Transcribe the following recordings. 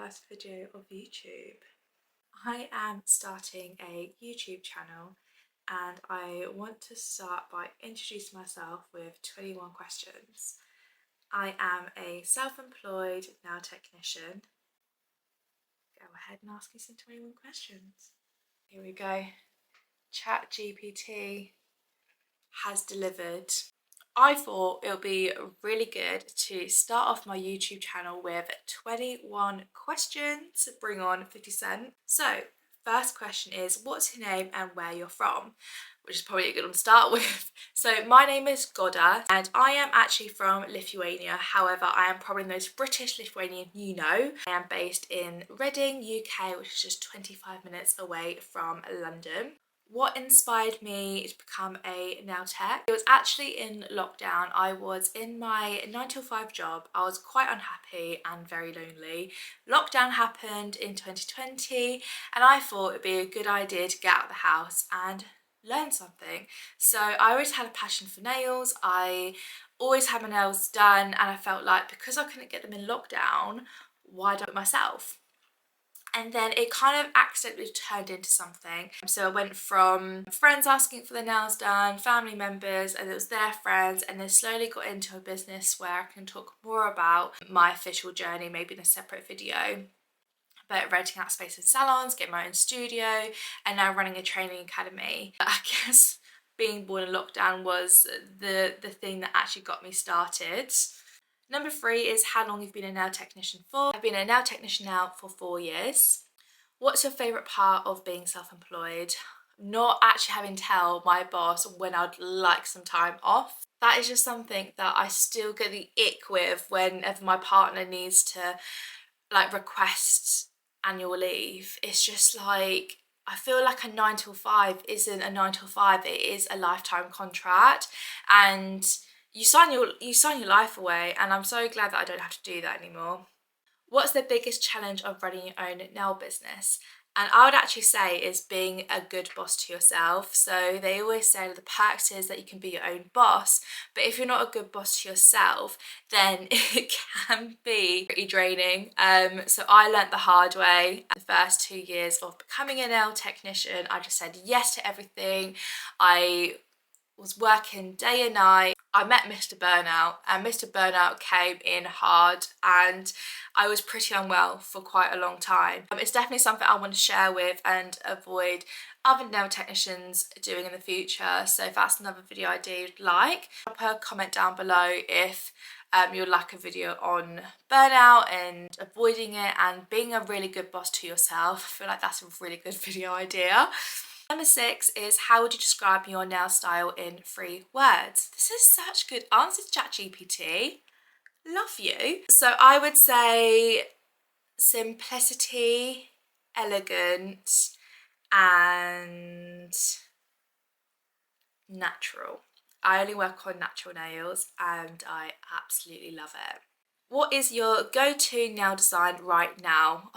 first video of YouTube. I am starting a YouTube channel and I want to start by introducing myself with 21 questions. I am a self-employed nail technician. Go ahead and ask me some 21 questions. Here we go. ChatGPT has delivered. I thought it would be really good to start off my YouTube channel with 21 questions, bring on 50 Cent. So, first question is, what's your name and where you're from? Which is probably a good one to start with. So, my name is Goda and I am actually from Lithuania. However, I am probably the most British Lithuanian you know. I am based in Reading, UK, which is just 25 minutes away from London. What inspired me to become a nail tech? It was actually in lockdown. I was in my 9 to 5 job. I was quite unhappy and very lonely. Lockdown happened in 2020 and I thought it'd be a good idea to get out of the house and learn something. So I always had a passion for nails. I always had my nails done and I felt like because I couldn't get them in lockdown, why do it myself? And then it kind of accidentally turned into something. So I went from friends asking for their nails done, family members, and it was their friends, and then slowly got into a business where I can talk more about my official journey, maybe in a separate video. But renting out space in salons, getting my own studio, and now running a training academy. I guess being born in lockdown was the thing that actually got me started. Number 3 is how long you've been a nail technician for. I've been a nail technician now for 4 years. What's your favourite part of being self-employed? Not actually having to tell my boss when I'd like some time off. That is just something that I still get the ick with whenever my partner needs to request annual leave. It's just like, I feel like a 9 till 5 isn't a 9 till 5, it is a lifetime contract, and you sign your life away, and I'm so glad that I don't have to do that anymore. What's the biggest challenge of running your own nail business? And I would actually say is being a good boss to yourself. So they always say the perks is that you can be your own boss, but if you're not a good boss to yourself, then it can be pretty draining. So I learnt the hard way. The first 2 years of becoming a nail technician, I just said yes to everything. I was working day and night. I met Mr. Burnout and Mr. Burnout came in hard and I was pretty unwell for quite a long time. It's definitely something I want to share with and avoid other nail technicians doing in the future. So if that's another video idea you'd like, drop a comment down below if you'd like a video on burnout and avoiding it and being a really good boss to yourself. I feel like that's a really good video idea. Number 6 is how would you describe your nail style in 3 words? This is such good answers, ChatGPT. Love you. So I would say simplicity, elegant, and natural. I only work on natural nails and I absolutely love it. What is your go-to nail design right now?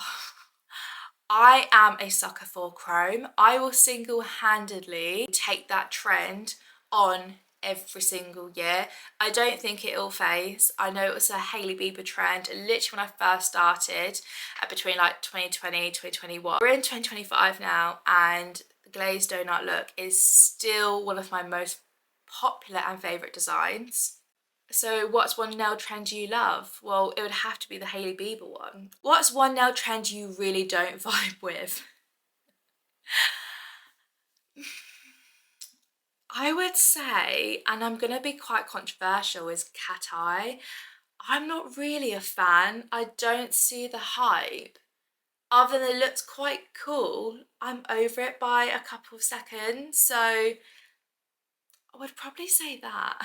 I am a sucker for chrome. I will single-handedly take that trend on every single year. I don't think it'll phase. I know it was a Hailey Bieber trend literally when I first started between like 2020, 2021. We're in 2025 now and the glazed donut look is still one of my most popular and favourite designs. So what's one nail trend you love? Well, it would have to be the Hailey Bieber one. What's one nail trend you really don't vibe with? I would say, and I'm gonna be quite controversial, is cat eye. I'm not really a fan. I don't see the hype. Other than it looks quite cool, I'm over it by a couple of seconds. So I would probably say that.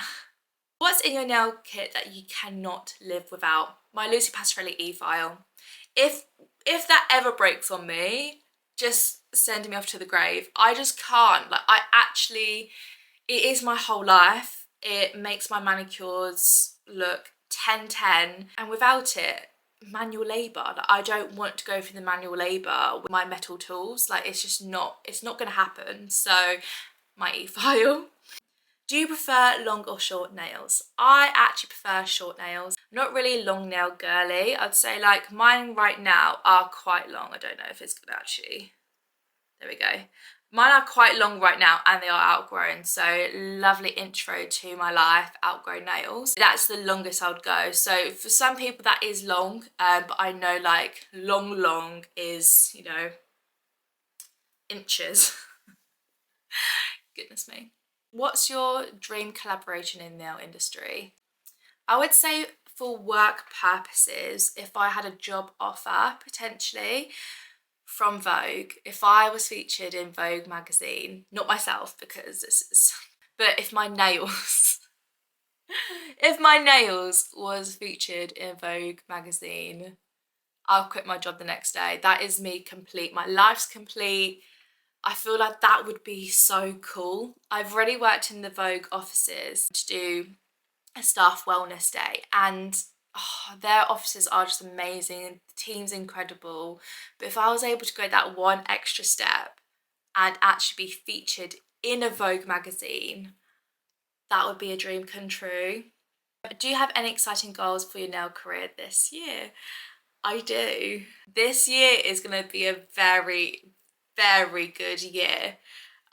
What's in your nail kit that you cannot live without? My Lucy Pastorelli e-file. If that ever breaks on me, just send me off to the grave. I just can't. It is my whole life. It makes my manicures look 10-10, and without it, manual labour. I don't want to go through the manual labour with my metal tools. It's not gonna happen. So my e-file. Do you prefer long or short nails? I actually prefer short nails. I'm not really long nail girly. I'd say like mine right now are quite long. I don't know if it's gonna actually, there we go. Mine are quite long right now and they are outgrown. So lovely intro to my life, outgrown nails. That's the longest I would go. So for some people that is long, but I know like long is, you know, inches. Goodness me. What's your dream collaboration in the nail industry? I would say for work purposes, if I had a job offer potentially from Vogue, if I was featured in Vogue magazine, not myself because this is, but if my nails, if my nails was featured in Vogue magazine, I'll quit my job the next day. That is me complete. My life's complete. I feel like that would be so cool. I've already worked in the Vogue offices to do a staff wellness day, and their offices are just amazing. The team's incredible. But if I was able to go that one extra step and actually be featured in a Vogue magazine, that would be a dream come true. Do you have any exciting goals for your nail career this year? I do. This year is going to be a very good year.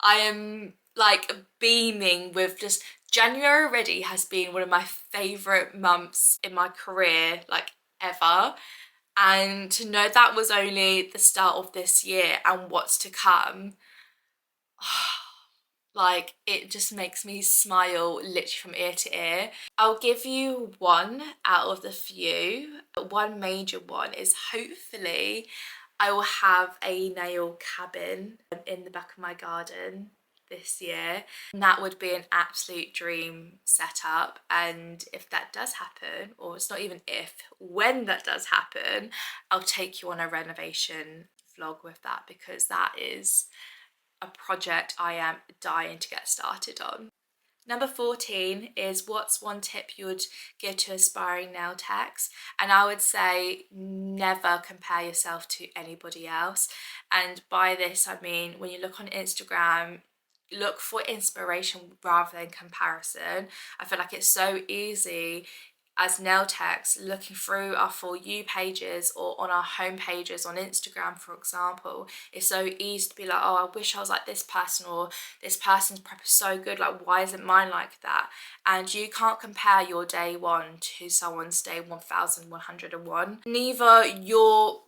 I am like beaming with just, January already has been one of my favourite months in my career, like ever. And to know that was only the start of this year and what's to come, like it just makes me smile literally from ear to ear. I'll give you one out of the few. One major one is hopefully I will have a nail cabin in the back of my garden this year, and that would be an absolute dream setup. And if that does happen, or it's not even if, when that does happen, I'll take you on a renovation vlog with that, because that is a project I am dying to get started on. Number 14 is, what's one tip you would give to aspiring nail techs? And I would say never compare yourself to anybody else. And by this I mean, when you look on Instagram, look for inspiration rather than comparison. I feel like it's so easy as nail techs looking through our For You pages or on our home pages on Instagram, for example. It's so easy to be like, oh, I wish I was like this person, or this person's prep is so good, like why isn't mine like that? And you can't compare your day one to someone's day 1101. Neither your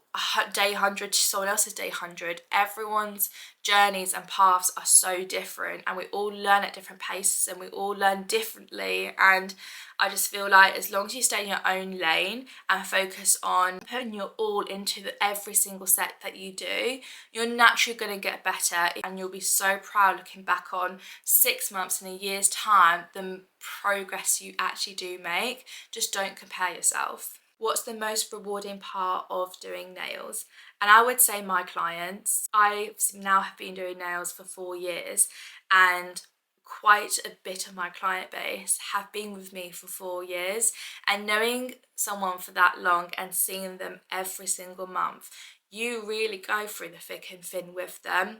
day 100 to someone else's day 100. Everyone's journeys and paths are so different, and we all learn at different paces and we all learn differently. And I just feel like as long as you stay in your own lane and focus on putting your all into every single set that you do, you're naturally going to get better, and you'll be so proud looking back on 6 months in a year's time the progress you actually do make. Just don't compare yourself. What's the most rewarding part of doing nails? And I would say my clients. I now have been doing nails for 4 years, and quite a bit of my client base have been with me for 4 years. And knowing someone for that long and seeing them every single month, you really go through the thick and thin with them.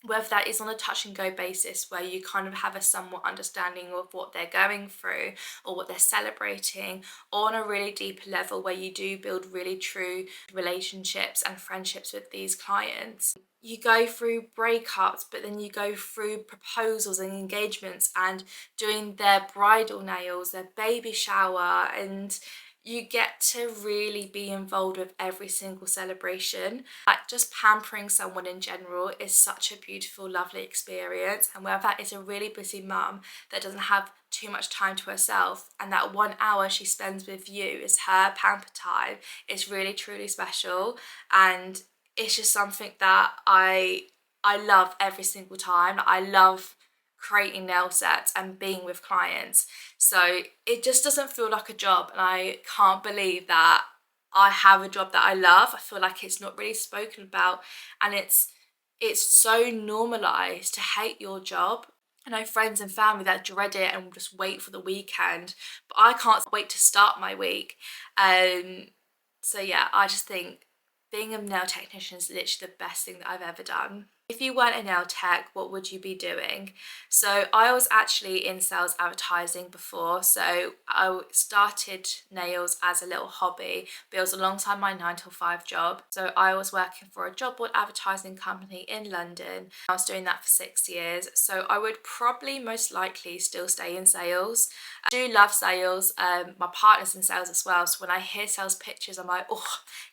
Whether that is on a touch and go basis where you kind of have a somewhat understanding of what they're going through or what they're celebrating, or on a really deep level where you do build really true relationships and friendships with these clients. You go through breakups, but then you go through proposals and engagements and doing their bridal nails, their baby shower, and you get to really be involved with every single celebration. Like, just pampering someone in general is such a beautiful, lovely experience. And whether that is a really busy mum that doesn't have too much time to herself, and that 1 hour she spends with you is her pamper time, it's really truly special. And it's just something that I love every single time. I love creating nail sets and being with clients, so it just doesn't feel like a job. And I can't believe that I have a job that I love. I feel like it's not really spoken about, and it's so normalized to hate your job. I know friends and family that dread it and will just wait for the weekend, but I can't wait to start my week. So yeah, I just think being a nail technician is literally the best thing that I've ever done. If you weren't a nail tech, what would you be doing? So I was actually in sales advertising before. So I started nails as a little hobby, but it was alongside my 9 to 5 job. So I was working for a job board advertising company in London. I was doing that for 6 years. So I would probably most likely still stay in sales. I do love sales. My partner's in sales as well. So when I hear sales pitches, I'm like, oh,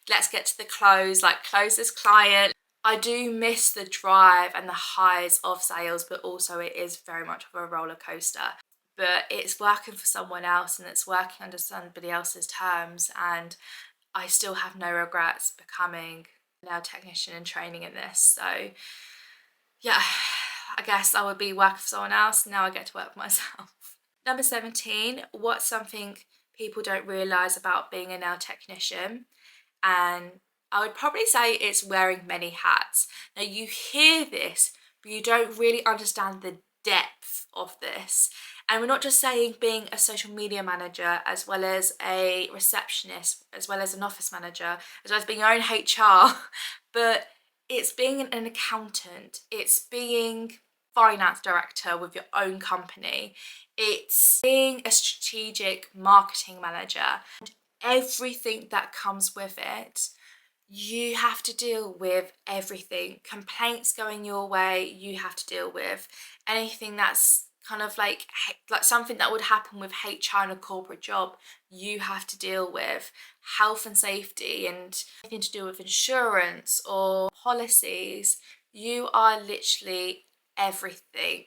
let's get to the close, like close this client. I do miss the drive and the highs of sales, but also it is very much of a roller coaster. But it's working for someone else and it's working under somebody else's terms, and I still have no regrets becoming a nail technician and training in this. So yeah, I guess I would be working for someone else. Now I get to work for myself. Number 17, what's something people don't realise about being a nail technician? And I would probably say it's wearing many hats. Now you hear this, but you don't really understand the depth of this. And we're not just saying being a social media manager, as well as a receptionist, as well as an office manager, as well as being your own HR, but it's being an accountant, it's being finance director with your own company, it's being a strategic marketing manager, and everything that comes with it. You have to deal with everything. Complaints going your way, you have to deal with. Anything that's kind of like something that would happen with HR in a corporate job, you have to deal with. Health and safety and anything to do with insurance or policies. You are literally everything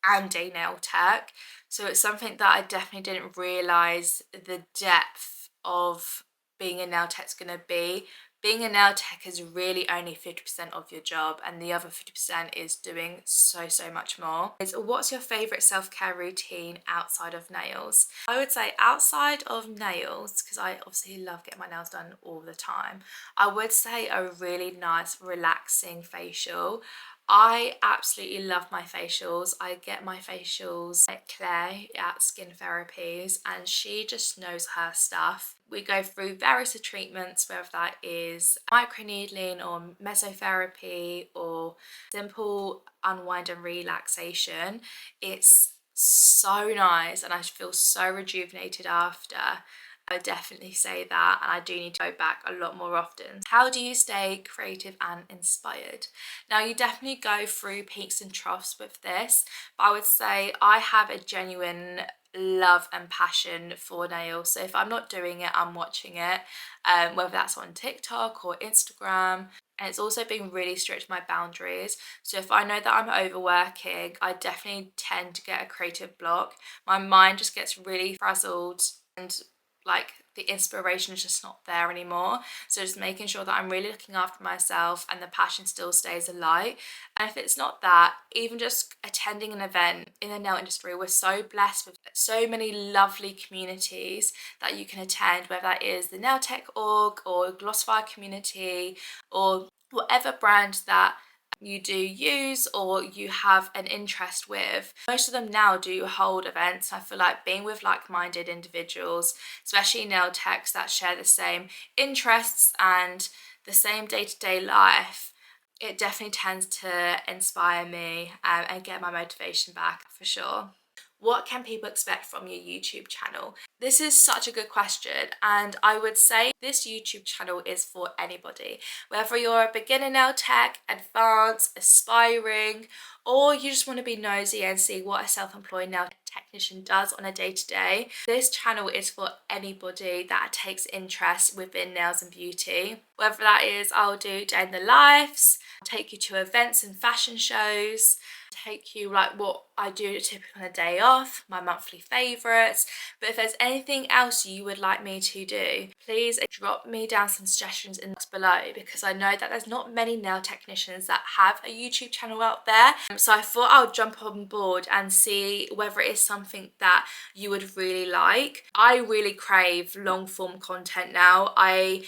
and a nail tech. So it's something that I definitely didn't realise the depth of being a nail tech's going to be. Being a nail tech is really only 50% of your job, and the other 50% is doing so much more. What's your favourite self-care routine outside of nails? I would say outside of nails, because I obviously love getting my nails done all the time, I would say a really nice relaxing facial. I absolutely love my facials. I get my facials at Claire at Skin Therapies, and she just knows her stuff. We go through various treatments, whether that is microneedling or mesotherapy or simple unwind and relaxation. It's so nice and I feel so rejuvenated after. I would definitely say that, and I do need to go back a lot more often. How do you stay creative and inspired? Now you definitely go through peaks and troughs with this, but I would say I have a genuine love and passion for nails. So if I'm not doing it, I'm watching it, whether that's on TikTok or Instagram. And it's also been really strict with my boundaries. So if I know that I'm overworking, I definitely tend to get a creative block. My mind just gets really frazzled and like the inspiration is just not there anymore. So just making sure that I'm really looking after myself and the passion still stays alight. And if it's not that, even just attending an event in the nail industry, we're so blessed with so many lovely communities that you can attend, whether that is the Nail Tech org or Glossify community or whatever brand that you do use or you have an interest with. Most of them now do hold events. I feel like being with like-minded individuals, especially nail techs that share the same interests and the same day-to-day life, it definitely tends to inspire me and get my motivation back for sure. What can people expect from your YouTube channel? This is such a good question, and I would say this YouTube channel is for anybody. Whether you're a beginner nail tech, advanced, aspiring, or you just want to be nosy and see what a self-employed nail technician does on a day-to-day, this channel is for anybody that takes interest within nails and beauty. Whether that is, I'll do day in the lives, take you to events and fashion shows, take you like what I do typically on a day off, my monthly favourites. But if there's anything else you would like me to do, please drop me down some suggestions in the box below, because I know that there's not many nail technicians that have a YouTube channel out there. So I thought I would jump on board and see whether it is something that you would really like. I really crave long form content now. I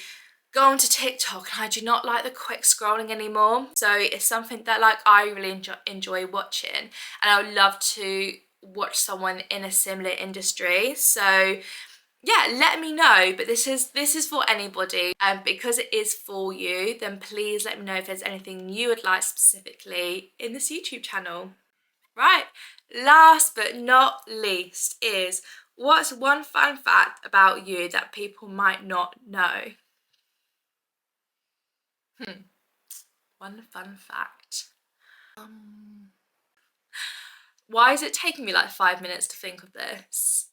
go onto TikTok and I do not like the quick scrolling anymore. So it's something that like I really enjoy watching, and I would love to watch someone in a similar industry. So yeah, let me know. But this is for anybody, and because it is for you, then please let me know if there's anything you would like specifically in this YouTube channel. Right, last but not least is, what's one fun fact about you that people might not know? One fun fact. Why is it taking me like 5 minutes to think of this?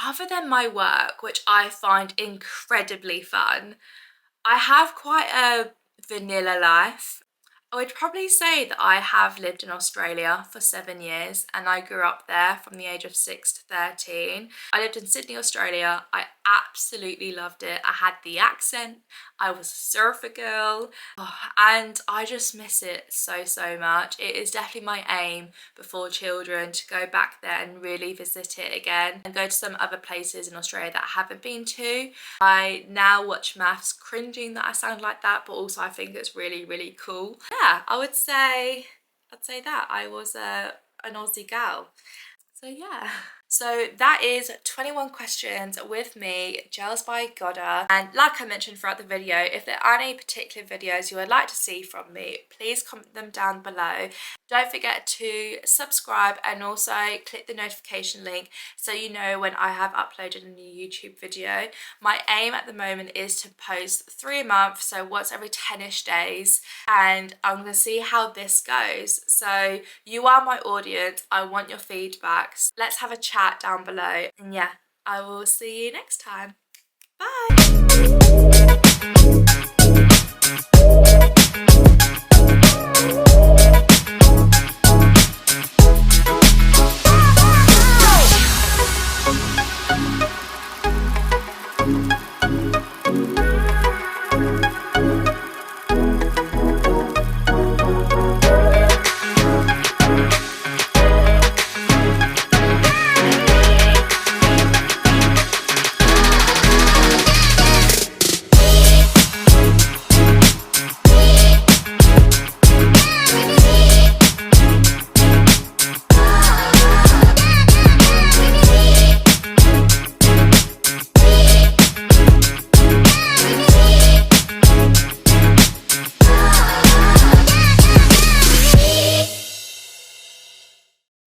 Other than my work, which I find incredibly fun, I have quite a vanilla life. I would probably say that I have lived in Australia for 7 years, and I grew up there from the age of 6 to 13. I lived in Sydney, Australia. I absolutely loved it. I had the accent, I was a surfer girl, and I just miss it so, so much. It is definitely my aim before children to go back there and really visit it again and go to some other places in Australia that I haven't been to. I now watch maths cringing that I sound like that, but also I think it's really, really cool. Yeah, I'd say that I was an Aussie gal. So yeah. So that is 21 questions with me, Gelsbygoda. And like I mentioned throughout the video, if there are any particular videos you would like to see from me, please comment them down below. Don't forget to subscribe and also click the notification link so you know when I have uploaded a new YouTube video. My aim at the moment is to post 3 a month, so once every 10ish days, and I'm going to see how this goes. So you are my audience, I want your feedback. Let's have a chat down below, and yeah, I will see you next time. Bye!